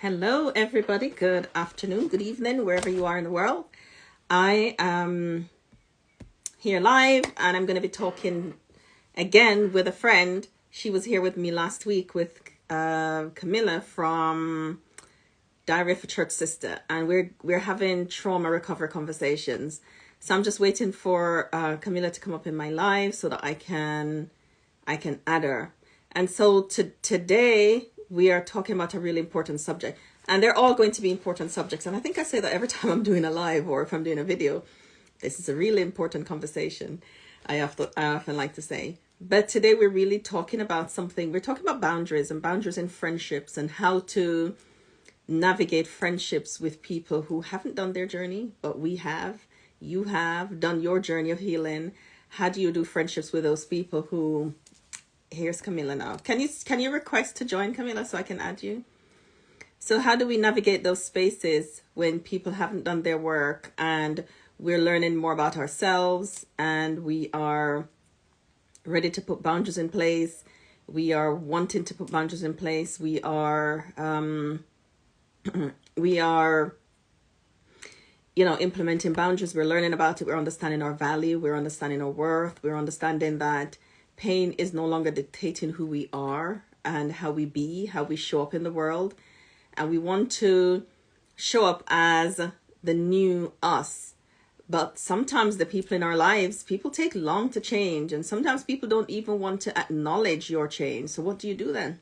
Hello, everybody. Good afternoon, good evening, wherever you are in the world. I am here live and I'm going to be talking again with a friend. She was here with me last week with Camilla from Diary of a Churchsista, and we're having trauma recovery conversations. So I'm just waiting for Camilla to come up in my live so that I can add her. And so today we are talking about a really important subject, and they're all going to be important subjects. And I think I say that every time I'm doing a live or if I'm doing a video. This is a really important conversation, I often like to say. But today we're really talking about something. We're talking about boundaries and boundaries in friendships and how to navigate friendships with people who haven't done their journey, but we have. You have done your journey of healing. How do you do friendships with those people who... Here's Camilla now. Can you request to join, Camilla, so I can add you? So how do we navigate those spaces when people haven't done their work and we're learning more about ourselves and we are ready to put boundaries in place? We are wanting to put boundaries in place. We are implementing boundaries. We're learning about it. We're understanding our value. We're understanding our worth. We're understanding that pain is no longer dictating who we are and how we show up in the world. And we want to show up as the new us. But sometimes the people in our lives, people take long to change. And sometimes people don't even want to acknowledge your change. So what do you do then?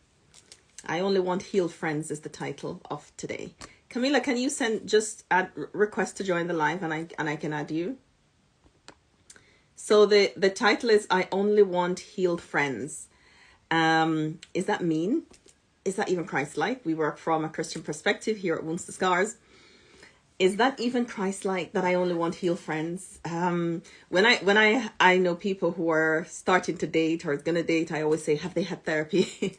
I only want healed friends is the title of today. Camilla, can you add request to join the live and I can add you? So the title is I Only Want Healed Friends. Is that mean? Is that even Christ-like? We work from a Christian perspective here at Wounds to Scars. Is that even Christ-like that I only want healed friends? When I know people who are starting to date or going to date, I always say, have they had therapy?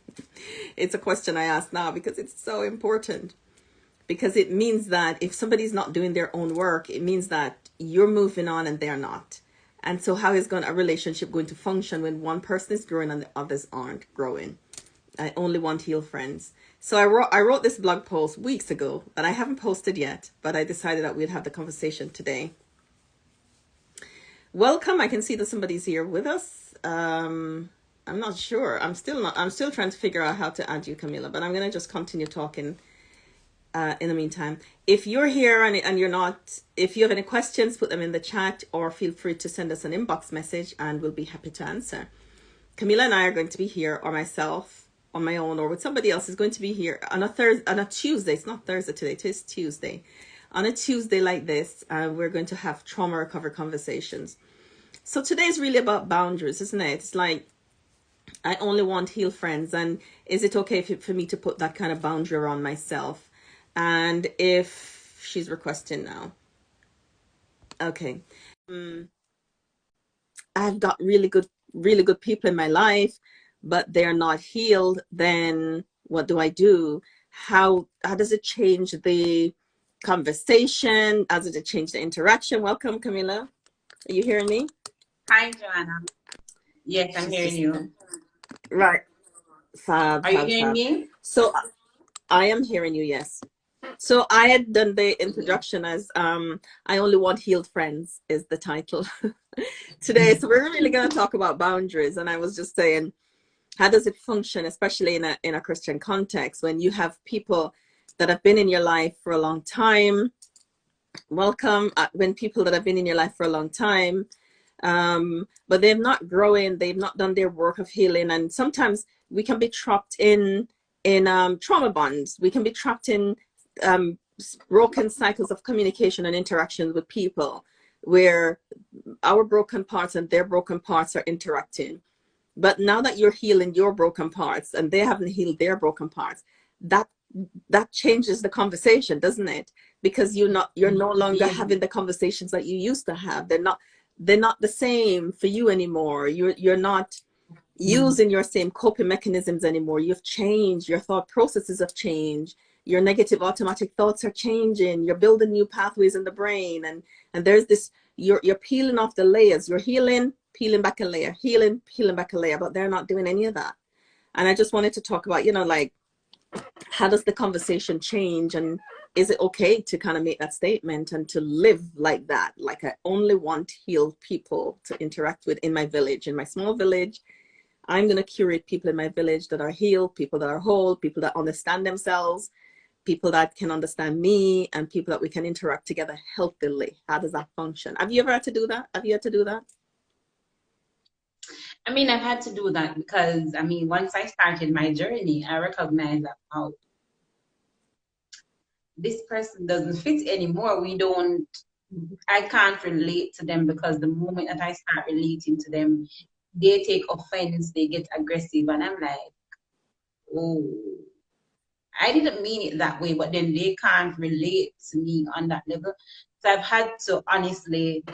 It's a question I ask now because it's so important. Because it means that if somebody's not doing their own work, it means that you're moving on and they're not. And so how is a relationship going to function when one person is growing and the others aren't growing? I only want healed friends. So I wrote this blog post weeks ago that I haven't posted yet, but I decided that we'd have the conversation today. Welcome. I can see that somebody's here with us. I'm not sure. I'm still trying to figure out how to add you, Camilla, but I'm going to just continue talking in the meantime. If you're here and you're not, if you have any questions, put them in the chat or feel free to send us an inbox message and we'll be happy to answer. Camilla and I are going to be here, or myself on my own or with somebody else is going to be here on a Tuesday. It's not Thursday today, it is Tuesday. On a Tuesday like this, we're going to have trauma recovery conversations. So today is really about boundaries, isn't it? It's like, I only want healed friends. And is it okay for me to put that kind of boundary around myself? And if she's requesting now. Okay. I've got really good people in my life, but they're not healed. Then what do I do? How does it change the conversation? How does it change the interaction? Welcome, Camilla. Are you hearing me? Hi, Joanna. Yes, I'm hearing you. Right. Fab. Are you hearing me? So I am hearing you, yes. So I had done the introduction as I Only Want Healed Friends is the title today. So we're really going to talk about boundaries. And I was just saying, how does it function, especially in a Christian context, when you have people that have been in your life for a long time? Welcome. When people that have been in your life for a long time, but they're not growing, they've not done their work of healing. And sometimes we can be trapped in trauma bonds. We can be trapped in broken cycles of communication and interaction with people where our broken parts and their broken parts are interacting. But now that you're healing your broken parts and they haven't healed their broken parts, that changes the conversation, doesn't it? Because you're no longer having the conversations that you used to have. They're not the same for you anymore. You're not using your same coping mechanisms anymore. You've changed. Your thought processes have changed. Your negative automatic thoughts are changing. You're building new pathways in the brain. And there's this, you're peeling off the layers. You're healing, peeling back a layer, healing, peeling back a layer, but they're not doing any of that. And I just wanted to talk about, like, how does the conversation change, and is it okay to kind of make that statement and to live like that? Like, I only want healed people to interact with in my village, in my small village. I'm going to curate people in my village that are healed, people that are whole, people that understand themselves, people that can understand me, and people that we can interact together healthily. How does that function? Have you ever had to do that? Have you had to do that? I mean, I've had to do that because, I mean, once I started my journey, I recognized that, oh, this person doesn't fit anymore. I can't relate to them because the moment that I start relating to them, they take offense, they get aggressive, and I'm like, oh, I didn't mean it that way, but then they can't relate to me on that level. So I've had to honestly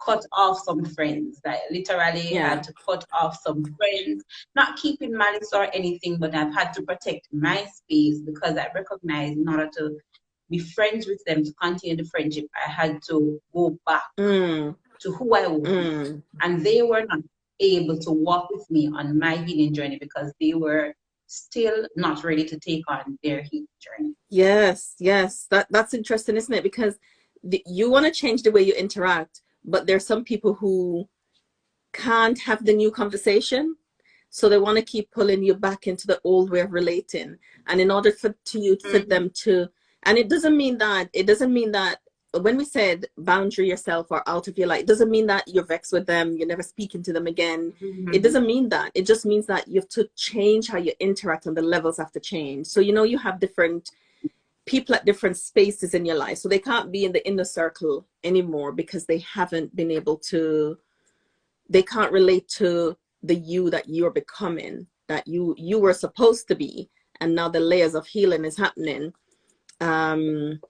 cut off some friends. I literally Yeah. had to cut off some friends, not keeping malice or anything, but I've had to protect my space because I recognize in order to be friends with them, to continue the friendship, I had to go back to who I was. And they were not able to walk with me on my healing journey because they were still not ready to take on their healing journey. Yes, yes. That's interesting, isn't it? Because you want to change the way you interact, but there's some people who can't have the new conversation. So they want to keep pulling you back into the old way of relating. And in order for them to, and it doesn't mean that when we said boundary yourself or out of your life, it doesn't mean that you're vexed with them, you're never speaking to them again. It doesn't mean that. It just means that you have to change how you interact, and the levels have to change. So, you have different people at different spaces in your life. So they can't be in the inner circle anymore because they haven't been able to, they can't relate to the you that you're becoming, that you were supposed to be, and now the layers of healing is happening. And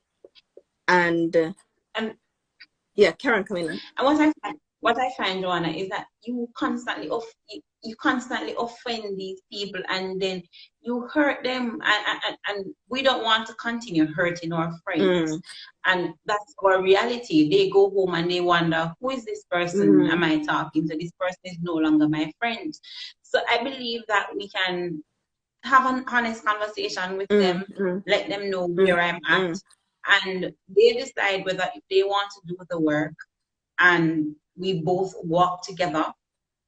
yeah, Karen, come in. And what I find, Joanna, is that you constantly offend these people, and then you hurt them, and we don't want to continue hurting our friends. And that's our reality. They go home and they wonder, who is this person am I talking to? This person is no longer my friend. So I believe that we can have an honest conversation with them, let them know where I'm at, and they decide whether if they want to do the work and we both walk together.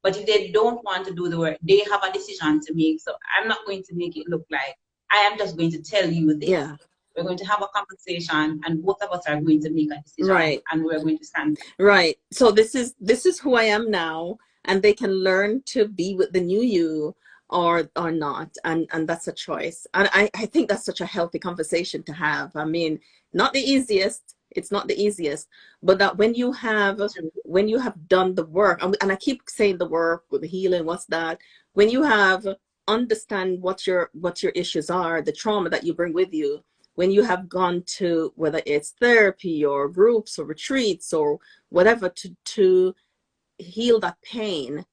But if they don't want to do the work, they have a decision to make. So I'm not going to make it look like I am just going to tell you this. Yeah. We're going to have a conversation, and both of us are going to make a decision, right? And we're going to stand. Right. So this is who I am now, and they can learn to be with the new you or not, and that's a choice. And I think that's such a healthy conversation to have. I mean, not the easiest. It's not the easiest, but that when you have done the work, and I keep saying the work with the healing, what's that? When you have understand what your issues are, the trauma that you bring with you, when you have gone to, whether it's therapy or groups or retreats or whatever, to heal that pain,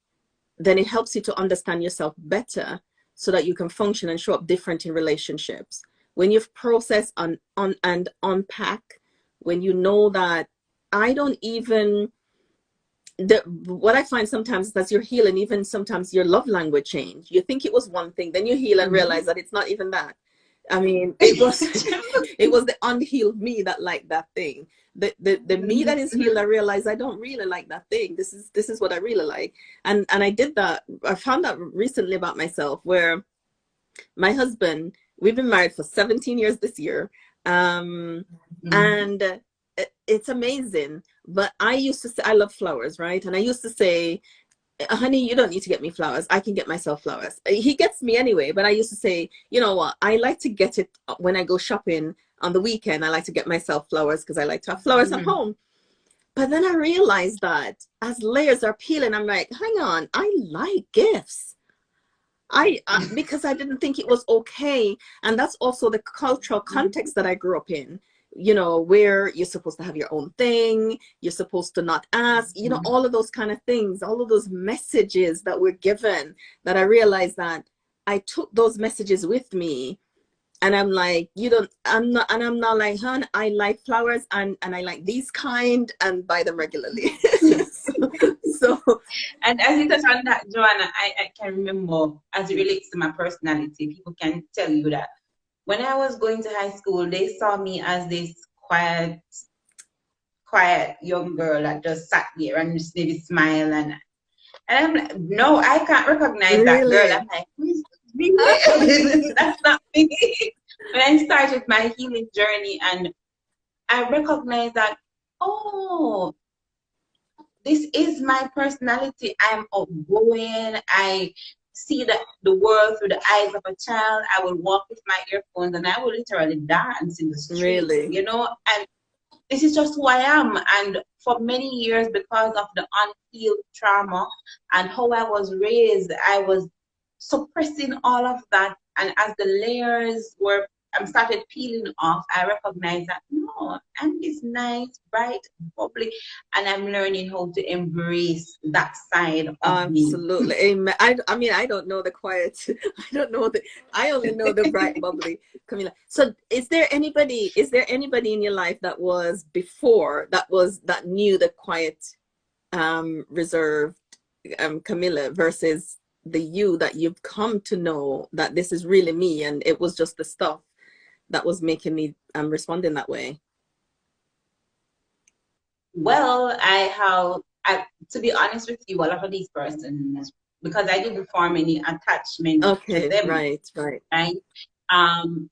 then it helps you to understand yourself better so that you can function and show up different in relationships. When you've processed and unpack, when you know that what I find sometimes is that you're healing, even sometimes your love language change. You think it was one thing, then you heal and realize that it's not even that. I mean, it was it was the unhealed me that liked that thing. The me that is healed, I realized I don't really like that thing. This is what I really like. And I did that. I found out recently about myself, where my husband, we've been married for 17 years this year. And it's amazing. But I used to say, I love flowers, right? And I used to say, honey, you don't need to get me flowers. I can get myself flowers. He gets me anyway, but I used to say, you know what? I like to get it when I go shopping on the weekend. I like to get myself flowers because I like to have flowers at home. But then I realized that as layers are peeling, I'm like, hang on, I like gifts. Because I didn't think it was okay. And that's also the cultural context that I grew up in. Where you're supposed to have your own thing, you're supposed to not ask, all of those kind of things, all of those messages that we're given, that I realized that I took those messages with me. And I'm like, I'm not like, hon, I like flowers and I like these kind and buy them regularly. So And as you touch on that, Joanna, I can remember as it relates to my personality, people can tell you that when I was going to high school, they saw me as this quiet, quiet young girl that just sat there and just maybe smile and I'm like, no, I can't recognize that girl. really, I'm like, who's really? That's not me. When I started my healing journey and I recognized that, oh, this is my personality. I'm outgoing. I see the world through the eyes of a child. I will walk with my earphones and I will literally dance in the street, really. you know? And this is just who I am. And for many years, because of the unhealed trauma and how I was raised, I was suppressing all of that. And as the layers were started peeling off, I recognized that no, I'm this nice, bright, bubbly, and I'm learning how to embrace that side of me. Absolutely. Amen. I mean, I don't know the quiet. I don't know I only know the bright, bubbly Camila. So is there anybody in your life that was before that knew the quiet, reserved, Camila versus the you that you've come to know that this is really me and it was just the stuff that was making me responding that way? Well, to be honest with you, a lot of these persons, because I didn't form any attachment to Okay, them, right, right. right? Um,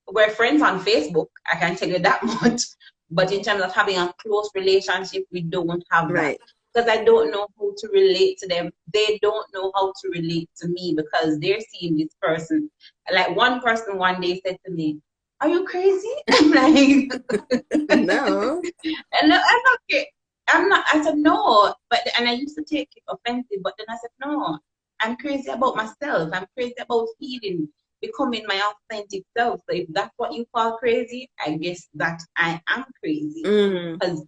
we're friends on Facebook, I can tell you that much. But in terms of having a close relationship, we don't have that. Right. Because I don't know how to relate to them. They don't know how to relate to me because they're seeing this person. Like one person one day said to me, "Are you crazy?" I'm like, No. and I'm okay. I'm not. I said no, and I used to take it offensive. But then I said no. I'm crazy about myself. I'm crazy about feeling, becoming my authentic self. So if that's what you call crazy, I guess that I am crazy because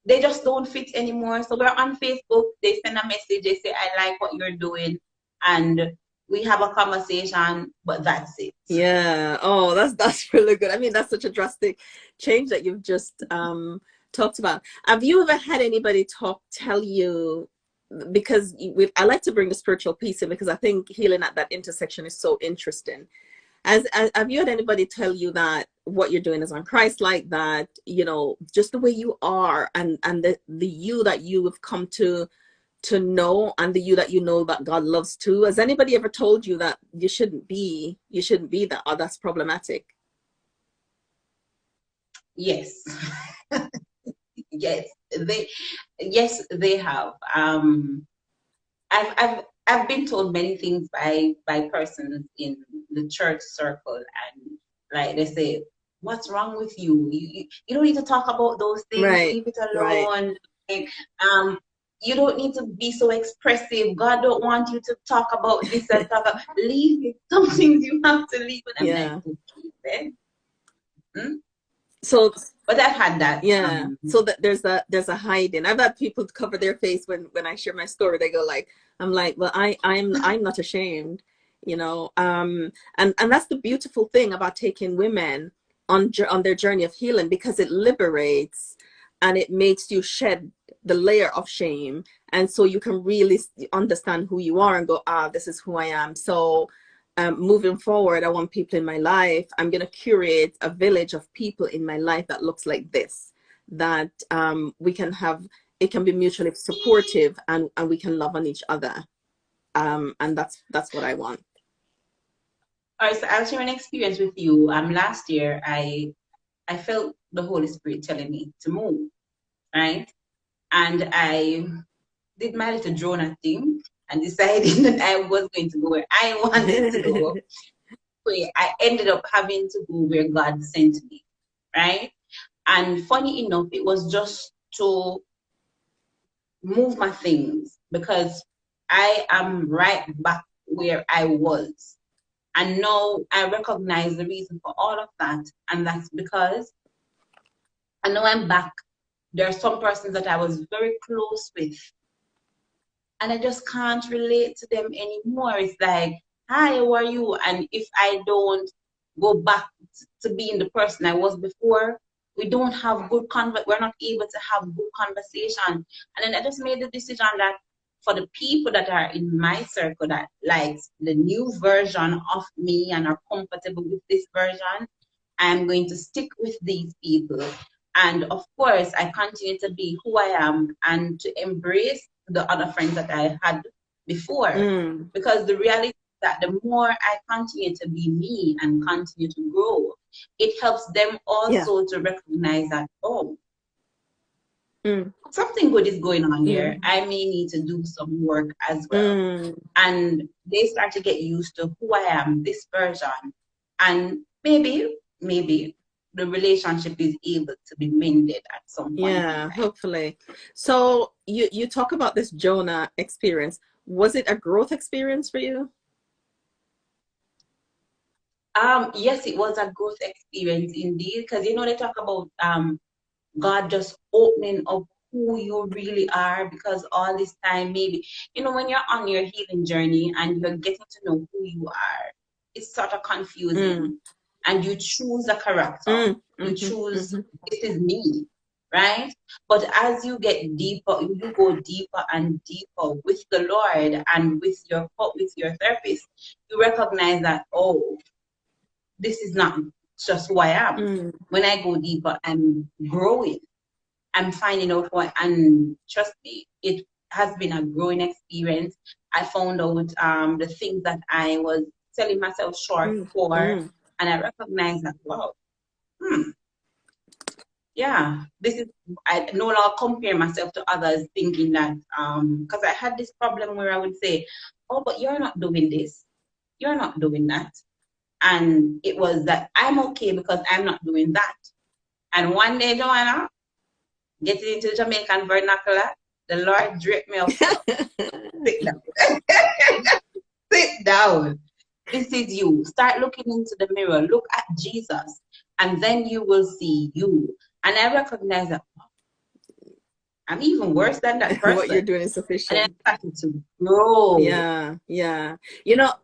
they just don't fit anymore. So we're on Facebook. They send a message. They say, "I like what you're doing," and we have a conversation. But that's it. Yeah. Oh, that's really good. I mean, that's such a drastic change that you've just talked about. Have you ever had anybody tell you, because I like to bring the spiritual piece in because I think healing at that intersection is so interesting. Have you had anybody tell you that what you're doing is unchrist-like, that, you know, just the way you are and the you that you have come to know and the you that you know that God loves too? Has anybody ever told you that you shouldn't be that, or that's problematic? Yes. Yes, they have. I've been told many things by persons in the church circle, and like they say, "What's wrong with you? You don't need to talk about those things. Right, Leave it right. alone. Like, you don't need to be so expressive. God don't want you to talk about this and talk about, leave it. Some things you have to leave." And I'm like, Yeah. okay, then. Hmm? So But I've had that. yeah, so that there's a hiding. I've had people cover their face when I share my story. They go like, I'm like, well, I'm not ashamed, you know. And that's the beautiful thing about taking women on their journey of healing, because it liberates and it makes you shed the layer of shame, and so you can really understand who you are and go, ah, this is who I am. So moving forward, I want people in my life. I'm going to curate a village of people in my life that looks like this, that we can have, it can be mutually supportive, and we can love on each other. And that's what I want. All right, so I'll share an experience with you. Last year I felt the Holy Spirit telling me to move, right? And I did my little Jonah thing and decided that I was going to go where I wanted to go. So I ended up having to go where God sent me, right? And funny enough, it was just to move my things because I am right back where I was. And now I recognize the reason for all of that. And that's because I know I'm back. There are some persons that I was very close with, and I just can't relate to them anymore. It's like, hi, how are you? And if I don't go back to being the person I was before, we don't have we're not able to have good conversation. And then I just made the decision that for the people that are in my circle that likes the new version of me and are comfortable with this version, I'm going to stick with these people. And of course, I continue to be who I am and to embrace the other friends that I had before. Because the reality is that the more I continue to be me and continue to grow, it helps them also to recognize that, oh, something good is going on here. I may need to do some work as well. And they start to get used to who I am, this version. And maybe the relationship is able to be mended at some point. Yeah, hopefully. So you talk about this Jonah experience. Was it a growth experience for you? Yes, it was a growth experience indeed. Because they talk about God just opening up who you really are, because all this time, maybe, when you're on your healing journey and you're getting to know who you are, it's sort of confusing. And you choose a character. You choose, this is me, right? But as you get deeper, you go deeper and deeper with the Lord and with your therapist, you recognize that, oh, this is not just who I am. When I go deeper, I'm growing. I'm finding out what, and trust me, it has been a growing experience. I found out the things that I was selling myself short for, and I recognized that, wow, yeah, this is, I no longer compare myself to others thinking that, because I had this problem where I would say, oh, but you're not doing this, you're not doing that. And it was that I'm okay because I'm not doing that. And one day, Joanna, getting into Jamaican vernacular, the Lord draped me up. Sit down. Sit down. This is you. Start looking into the mirror. Look at Jesus. And then you will see you. And I recognize that I'm even worse than that person. What you're doing is sufficient. And I started to grow. Yeah.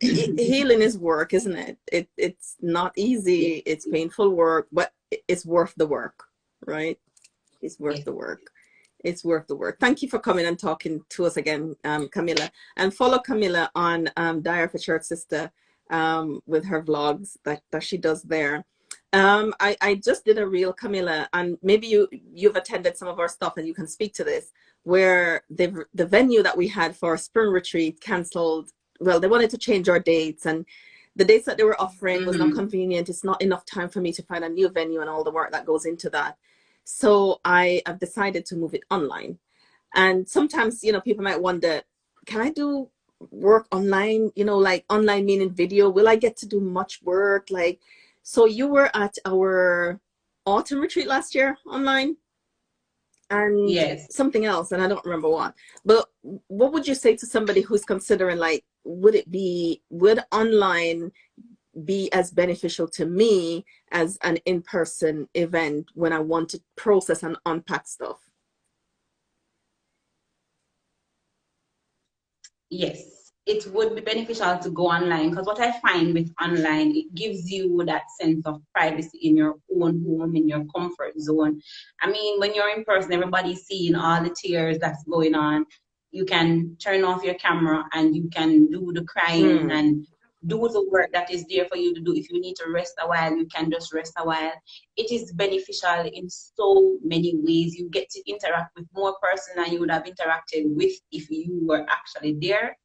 Healing is work, isn't it? It's not easy. It's painful work, but it's worth the work, right? It's worth the work. It's worth the work. Thank you for coming and talking to us again, Camilla. And follow Camilla on Diary for Churchsista with her vlogs that she does there. I just did a reel, Camilla, and maybe you've attended some of our stuff and you can speak to this, where the venue that we had for our spring retreat canceled. Well, they wanted to change our dates, and the dates that they were offering was not convenient. It's not enough time for me to find a new venue and all the work that goes into that. So I have decided to move it online. And sometimes, people might wonder, can I do work online? Like online meaning video. Will I get to do much work? So you were at our autumn retreat last year online? And yes, something else, and I don't remember what. But what would you say to somebody who's considering, would online be as beneficial to me as an in-person event when I want to process and unpack stuff? Yes, it would be beneficial to go online, because what I find with online, it gives you that sense of privacy in your own home, in your comfort zone. I mean, when you're in person, everybody's seeing all the tears that's going on. You can turn off your camera and you can do the crying and do the work that is there for you to do. If you need to rest a while, you can just rest a while. It is beneficial in so many ways. You get to interact with more person than you would have interacted with if you were actually there.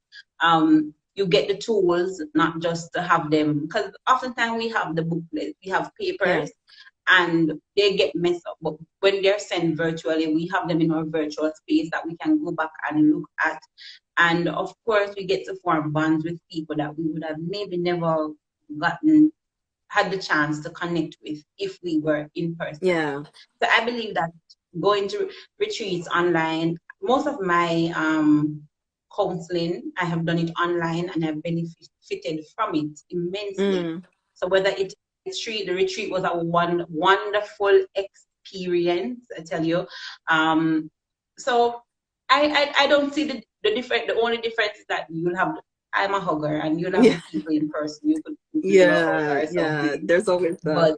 You get the tools, not just to have them, because oftentimes we have the booklet, we have papers, and they get messed up. But when they're sent virtually, we have them in our virtual space that we can go back and look at. And of course, we get to form bonds with people that we would have maybe never had the chance to connect with if we were in person. Yeah. So I believe that going to retreats online, most of my counseling, I have done it online and I've benefited from it immensely. So whether it's the retreat was a wonderful experience, I tell you. So I don't see the difference. The only difference is that you'll have, I'm a hugger and you'll have the people in person. You could yeah. There's always that. But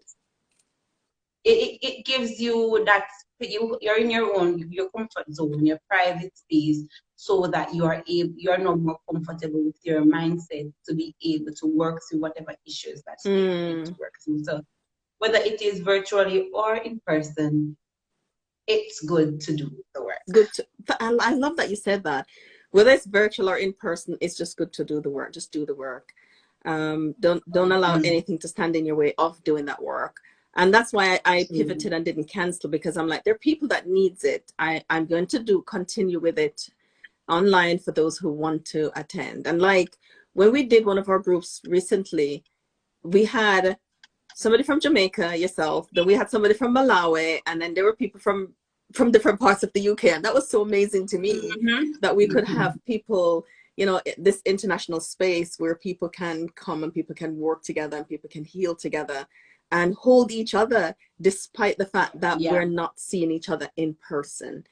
it gives you that you're in your comfort zone, your private space, so that you're no more comfortable with your mindset to be able to work through whatever issues that you need to work through. So whether it is virtually or in person, it's good to do the work. I love that you said that. Whether it's virtual or in person, it's just good to do the work. Just do the work. Don't allow anything to stand in your way of doing that work. And that's why I pivoted and didn't cancel, because I'm like, there are people that needs it. I'm going to continue with it online for those who want to attend. And like when we did one of our groups recently, we had somebody from Jamaica, yourself, then we had somebody from Malawi, and then there were people from different parts of the UK. And that was so amazing to me that we could have people, you know, this international space where people can come and people can work together and people can heal together and hold each other despite the fact that we're not seeing each other in person.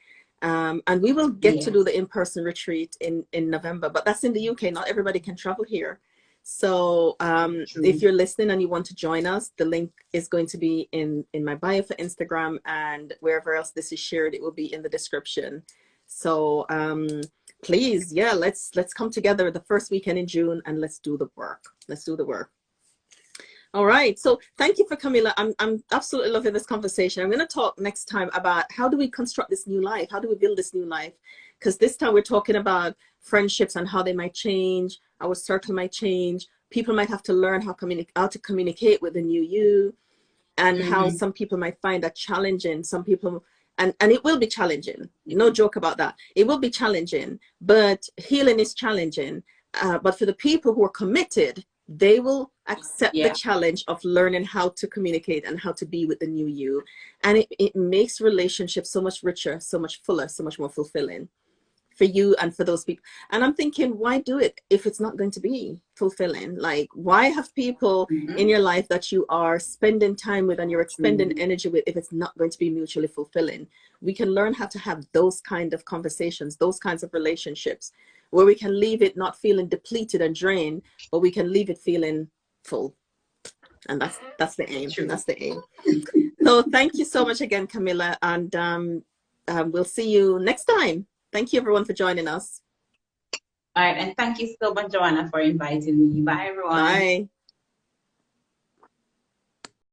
And we will get to do the in-person retreat in November, but that's in the UK. Not everybody can travel here. So if you're listening and you want to join us, the link is going to be in my bio for Instagram, and wherever else this is shared, it will be in the description. So please, let's come together the first weekend in June and let's do the work. Let's do the work. All right. So thank you for Camilla. I'm absolutely loving this conversation. I'm going to talk next time about how do we construct this new life? How do we build this new life? Because this time we're talking about friendships and how they might change. Our circle might change. People might have to learn how to communicate with the new you, and how some people might find that challenging. Some people, and it will be challenging. No joke about that. It will be challenging, but healing is challenging. But for the people who are committed, they will accept the challenge of learning how to communicate and how to be with the new you. And it makes relationships so much richer, so much fuller, so much more fulfilling for you and for those people. And I'm thinking, why do it if it's not going to be fulfilling? Like, why have people in your life that you are spending time with and you're expending energy with if it's not going to be mutually fulfilling? We can learn how to have those kind of conversations, those kinds of relationships, where we can leave it not feeling depleted and drained, but we can leave it feeling full. And that's the aim. That's the aim. So thank you so much again, Camilla. And we'll see you next time. Thank you, everyone, for joining us. All right. And thank you so much, Joanna, for inviting me. Bye, everyone. Bye.